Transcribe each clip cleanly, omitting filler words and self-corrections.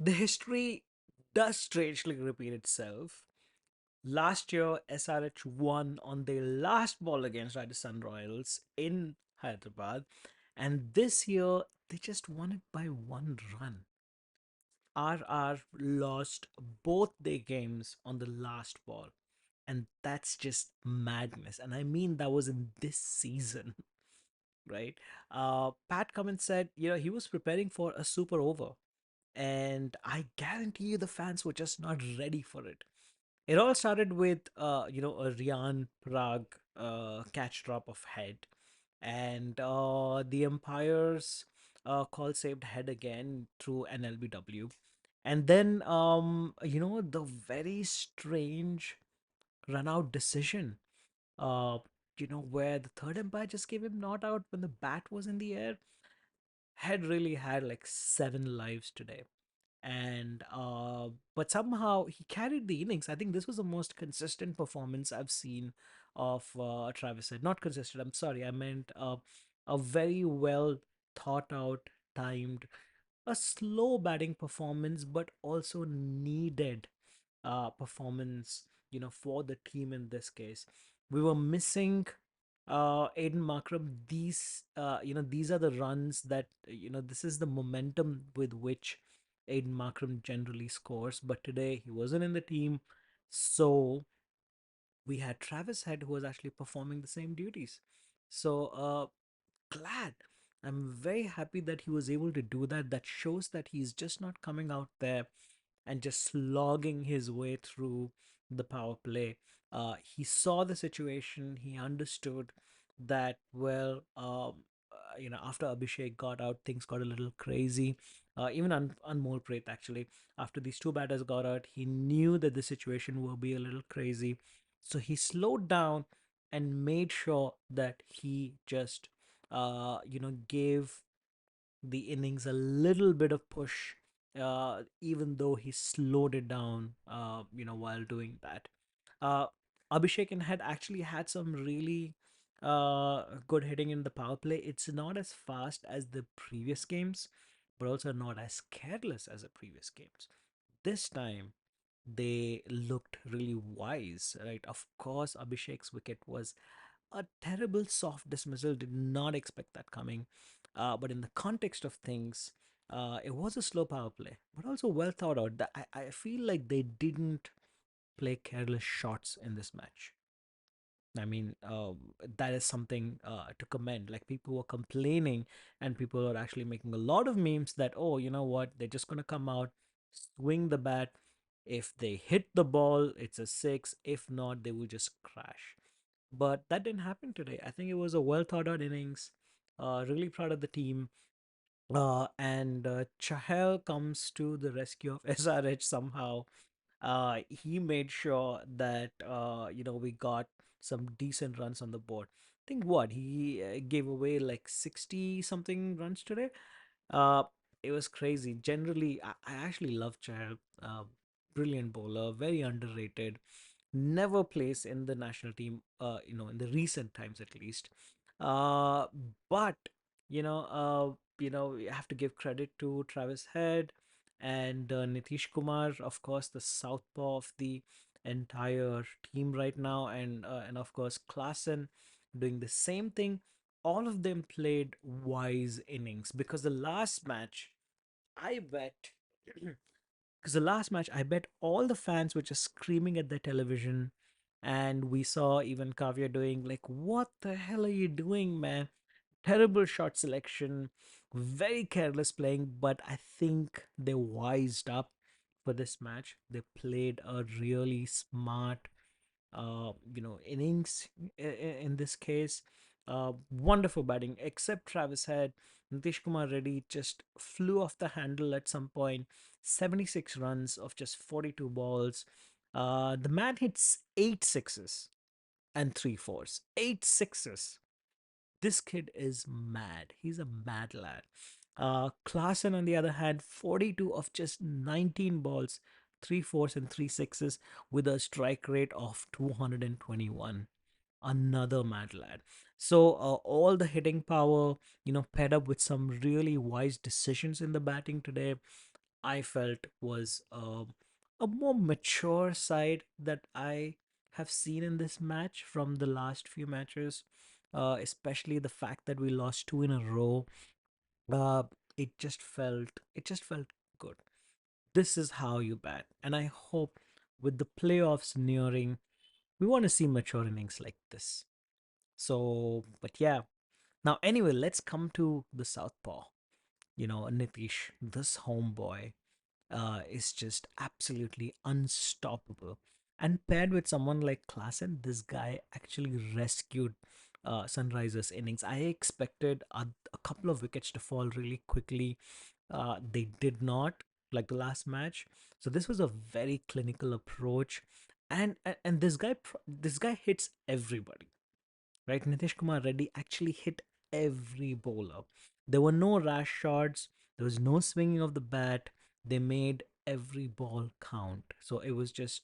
The history does strangely repeat itself. Last year, SRH won on their last ball against Rajasthan Royals in Hyderabad, and this year they just won it by 1 run. RR lost both their games on the last ball, and that's just madness. And I mean, that was in this season, right? Pat Cummins said, he was preparing for a super over, and I guarantee you the fans were just not ready for it. It all started with, a Rian Prague catch drop of head, and the umpire's call saved head again through an LBW. And then, the very strange run out decision, uh, where the third umpire just gave him not out when the bat was in the air. Head really had like 7 lives today, and but somehow he carried the innings. I think this was the most consistent performance I've seen of Travis Head. Not consistent, I'm sorry, I meant a very well thought out, timed, a slow batting performance, but also needed performance, for the team in this case. We were missing Aiden Markram. These are the runs that, this is the momentum with which Aiden Markram generally scores. But today he wasn't in the team. So we had Travis Head who was actually performing the same duties. So glad. I'm very happy that he was able to do that. That shows that he's just not coming out there and just slogging his way through the power play. He saw the situation. He understood that, well, after Abhishek got out, things got a little crazy. Even Anmol Preet, actually, after these two batters got out, he knew that the situation will be a little crazy. So he slowed down and made sure that he just, gave the innings a little bit of push, even though he slowed it down, while doing that. Uh, Abhishek had actually had some really good hitting in the power play. It's not as fast as the previous games, but also not as careless as the previous games. This time, they looked really wise, right? Of course, Abhishek's wicket was a terrible soft dismissal. Did not expect that coming. But in the context of things, it was a slow power play, but also well thought out. I feel like they didn't play careless shots in this match. I mean, that is something to commend. Like, people were complaining, and people were actually making a lot of memes that, oh, you know what, they're just going to come out, swing the bat. If they hit the ball, it's a six. If not, they will just crash. But that didn't happen today. I think it was a well thought out innings. Really proud of the team. And Chahel comes to the rescue of SRH somehow. He made sure that, we got some decent runs on the board. I think what he gave away like 60 something runs today. Uh, it was crazy. Generally, I actually love Chahal. Brilliant bowler, very underrated. Never plays in the national team. In the recent times at least. Uh, but you have to give credit to Travis Head and Nitish Kumar, of course, the southpaw of the entire team right now, and of course Klassen doing the same thing. All of them played wise innings because the last match, I bet, because the last match, I bet all the fans were just screaming at their television, and we saw even Kavya doing like, "What the hell are you doing, man?" Terrible shot selection, very careless playing, but I think they wised up for this match. They played a really smart, innings in this case. Wonderful batting, except Travis Head. Nitish Kumar Reddy just flew off the handle at some point. 76 runs of just 42 balls. The man hits 8 sixes and 3 fours. 8 sixes. This kid is mad. He's a mad lad. Klassen, on the other hand, 42 of just 19 balls, 3 fours and 3 sixes with a strike rate of 221. Another mad lad. So all the hitting power, paired up with some really wise decisions in the batting today. I felt was a more mature side that I have seen in this match from the last few matches, especially the fact that we lost two in a row. Uh, it just felt good. This is how you bat, and I hope with the playoffs nearing, we want to see mature innings like this. So, but yeah. Now, anyway, let's come to the Southpaw. Nitish, this homeboy is just absolutely unstoppable. And paired with someone like Klassen, this guy actually rescued Sunrisers innings. I expected a couple of wickets to fall really quickly. They did not, like the last match. So this was a very clinical approach, and this guy hits everybody, right? Nitish Kumar Reddy actually hit every bowler. There were no rash shots, there was no swinging of the bat. They made every ball count. So it was just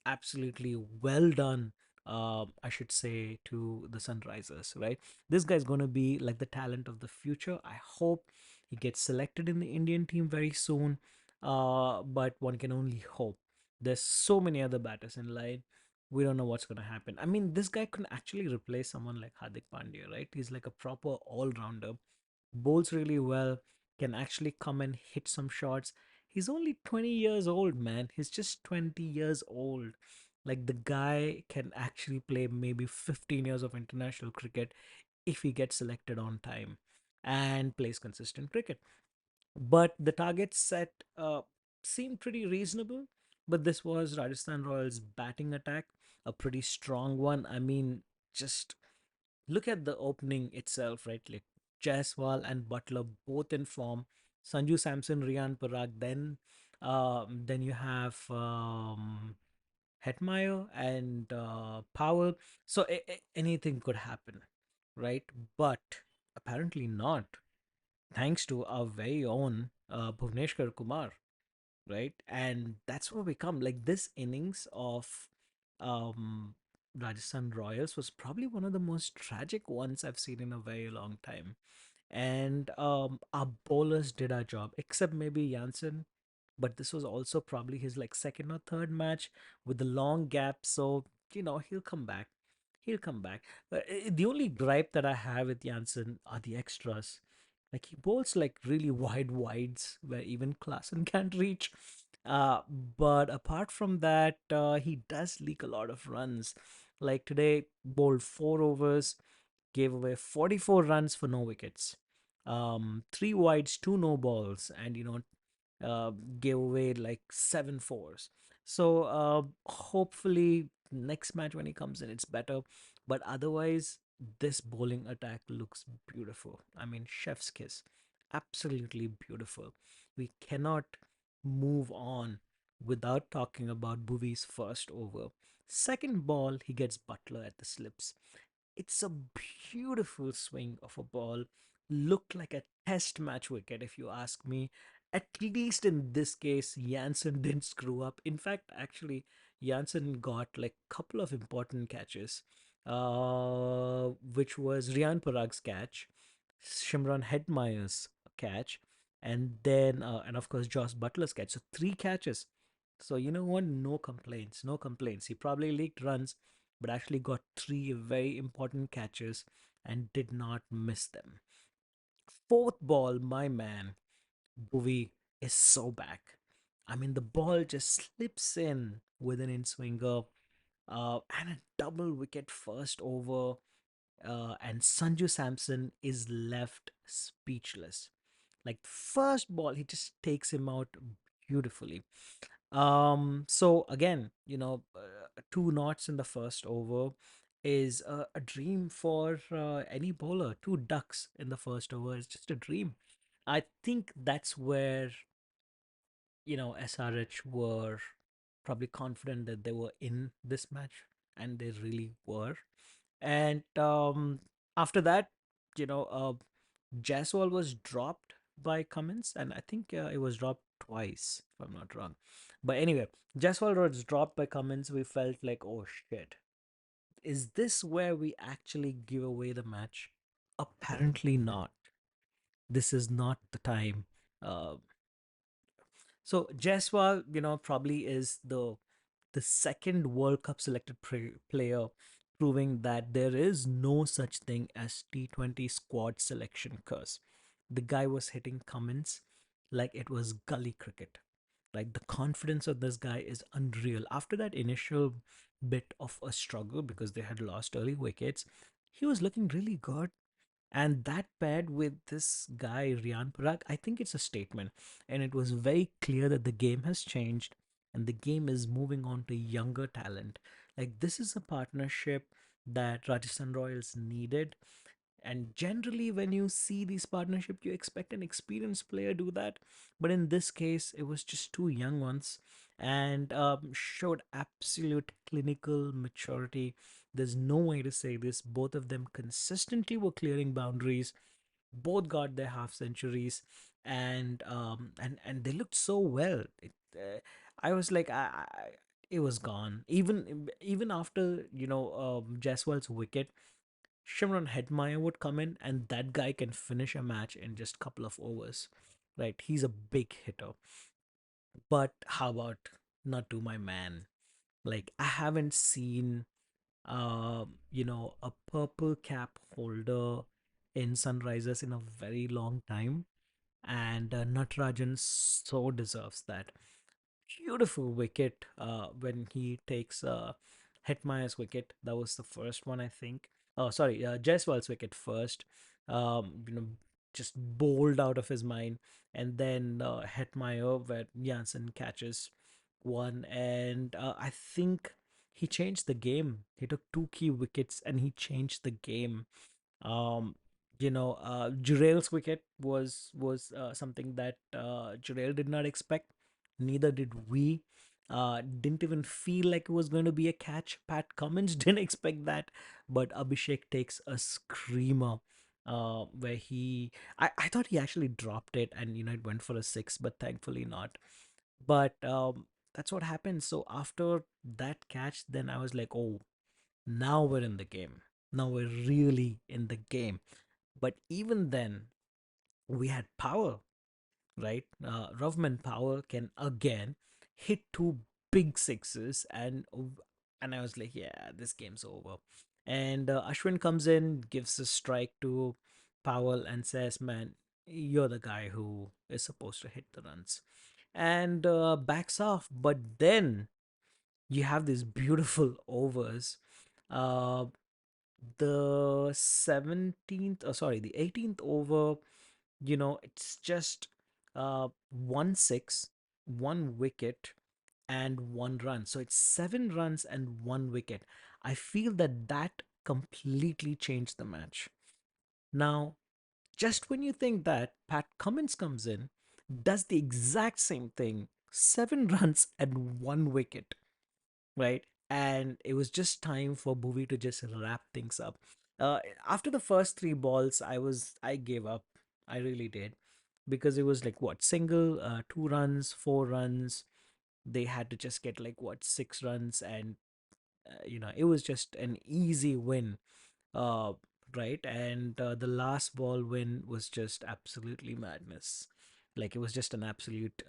absolutely well done. I should say to the Sunrisers, right? This guy's going to be like the talent of the future. I hope he gets selected in the Indian team very soon. But one can only hope. There's so many other batters in line. We don't know what's going to happen. I mean, this guy can actually replace someone like Hardik Pandya, right? He's like a proper all rounder, bowls really well, can actually come and hit some shots. He's only 20 years old, man. He's just 20 years old. Like the guy can actually play maybe 15 years of international cricket if he gets selected on time and plays consistent cricket. But the targets set seemed pretty reasonable. But this was Rajasthan Royals' batting attack, a pretty strong one. I mean, just look at the opening itself, right? Like Jaiswal and Butler both in form. Sanju Samson, Riyan Parag. Then you have Hetmeyer and Powell. So anything could happen, right? But apparently not, thanks to our very own Bhuvneshwar Kumar, right? And that's where we come. Like this innings of um, Rajasthan Royals was probably one of the most tragic ones I've seen in a very long time. And our bowlers did our job, except maybe Janssen. But this was also probably his like second or third match with the long gap. So, he'll come back. He'll come back. The only gripe that I have with Janssen are the extras. Like he bowls like really wide wides where even Klassen can't reach. But apart from that, he does leak a lot of runs. Like today, bowled 4 overs, gave away 44 runs for no wickets. Three wides, two no balls, and uh, gave away like 7 fours. So hopefully next match when he comes in, it's better. But otherwise, this bowling attack looks beautiful. I mean, chef's kiss, absolutely beautiful. We cannot move on without talking about Bhuvi's first over. Second ball, he gets Butler at the slips. It's a beautiful swing of a ball. Looked like a test match wicket, if you ask me. At least in this case, Janssen didn't screw up. In fact, actually, Janssen got like a couple of important catches, which was Riyan Parag's catch, Shimron Hetmeyer's catch, and of course Josh Butler's catch. So three catches. So you know what? No complaints. No complaints. He probably leaked runs, but actually got three very important catches and did not miss them. Fourth ball, my man, Bhuvi is so back. I mean, the ball just slips in with an in swinger and a double wicket first over. And Sanju Samson is left speechless. Like, first ball, he just takes him out beautifully. So again, two knots in the first over is a dream for any bowler. Two ducks in the first over is just a dream. I think that's where SRH were probably confident that they were in this match, and they really were. And after that, you know, uh, Jaiswal was dropped by Cummins, and I think it was dropped twice, if I'm not wrong. But anyway, Jaiswal was dropped by Cummins. We felt like, oh shit, is this where we actually give away the match? Apparently not. This is not the time. Uh, So Jaiswal, probably is the second World Cup selected player, proving that there is no such thing as T20 squad selection curse. The guy was hitting Cummins like it was gully cricket. Like the confidence of this guy is unreal. After that initial bit of a struggle because they had lost early wickets, he was looking really good. And that paired with this guy, Rian Parag, I think it's a statement. And it was very clear that the game has changed and the game is moving on to younger talent. Like, this is a partnership that Rajasthan Royals needed. And generally, when you see these partnerships, you expect an experienced player do that. But in this case, it was just two young ones and showed absolute clinical maturity. There's no way to say this. Both of them consistently were clearing boundaries. Both got their half centuries, and they looked so well. I was like, it was gone. Even after Jaiswal's wicket, Shimron Hetmeyer would come in, and that guy can finish a match in just a couple of overs. Right? He's a big hitter. But how about not to my man? Like, I haven't seen a purple cap holder in Sunrisers in a very long time. And Natarajan so deserves that. Beautiful wicket when he takes Hetmeyer's wicket. That was the first one, I think. Oh, sorry, Jaiswal's wicket first. Just bowled out of his mind. And then Hetmeyer, where Janssen catches one. And I think he changed the game. He took two key wickets and he changed the game. um Jurel's wicket was something that Jurel did not expect. Neither did we. Didn't even feel like it was going to be a catch. Pat Cummins didn't expect that, but Abhishek takes a screamer. Where I thought he actually dropped it and it went for a six, but thankfully not. But that's what happened. So after that catch, then I was like, oh, now we're in the game. Now we're really in the game. But even then, we had power, right? Rovman Power can again hit two big sixes, and I was like, yeah, this game's over. And Ashwin comes in, gives a strike to Powell, and says, "Man, you're the guy who is supposed to hit the runs," and backs off. But then you have these beautiful overs. Uh, the 17th, sorry, the 18th over, it's just 1 6, 1 wicket, and 1 run. So it's 7 runs and 1 wicket. I feel that that completely changed the match. Now, just when you think that, Pat Cummins comes in, does the exact same thing, 7 runs and 1 wicket, right? And it was just time for Bhuvi to just wrap things up. After the first three balls, I gave up. I really did, because it was like what, single, 2 runs, 4 runs. They had to just get like what, 6 runs, and it was just an easy win. Uh, right, and the last ball win was just absolutely madness. Like it was just an absolute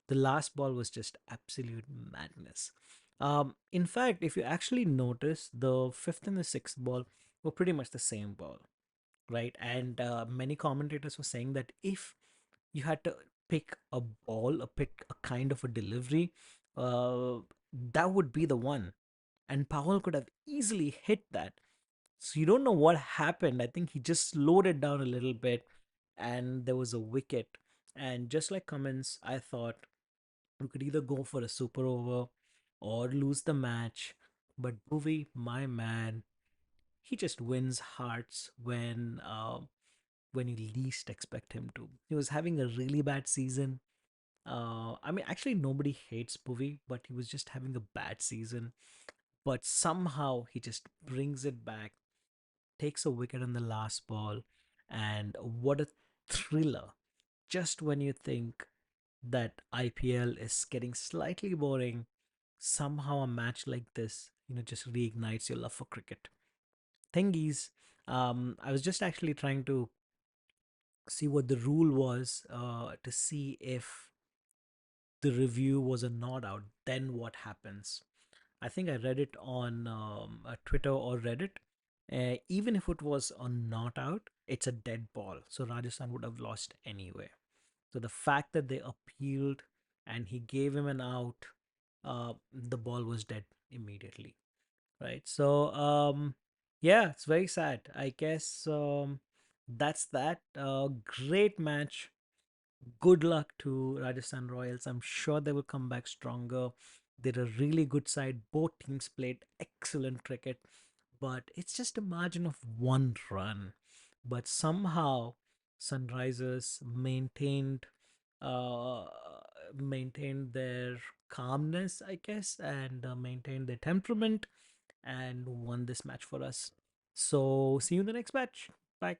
the last ball was just absolute madness. In fact, if you actually notice, the fifth and the sixth ball were pretty much the same ball, right? And many commentators were saying that if you had to pick a ball, pick a kind of a delivery, uh, that would be the one. And Powell could have easily hit that. So you don't know what happened. I think he just slowed it down a little bit, and there was a wicket. And just like Cummins, I thought we could either go for a super over or lose the match. But Bhuvi, my man, he just wins hearts when you least expect him to. He was having a really bad season. I mean, actually, nobody hates Bhuvi, but he was just having a bad season. But somehow he just brings it back, takes a wicket on the last ball, and what a thriller! Just when you think that IPL is getting slightly boring, somehow a match like this, just reignites your love for cricket. Thingies, I was just actually trying to see what the rule was to see if the review was a not out, then what happens? I think I read it on Twitter or Reddit. Even if it was a not out, it's a dead ball. So Rajasthan would have lost anyway. So the fact that they appealed and he gave him an out, the ball was dead immediately, right? So yeah, it's very sad. I guess that's that. Great match. Good luck to Rajasthan Royals. I'm sure they will come back stronger. They're a really good side. Both teams played excellent cricket, but it's just a margin of 1 run. But somehow, Sunrisers uh, maintained their calmness, I guess, and maintained their temperament and won this match for us. So, see you in the next match. Bye.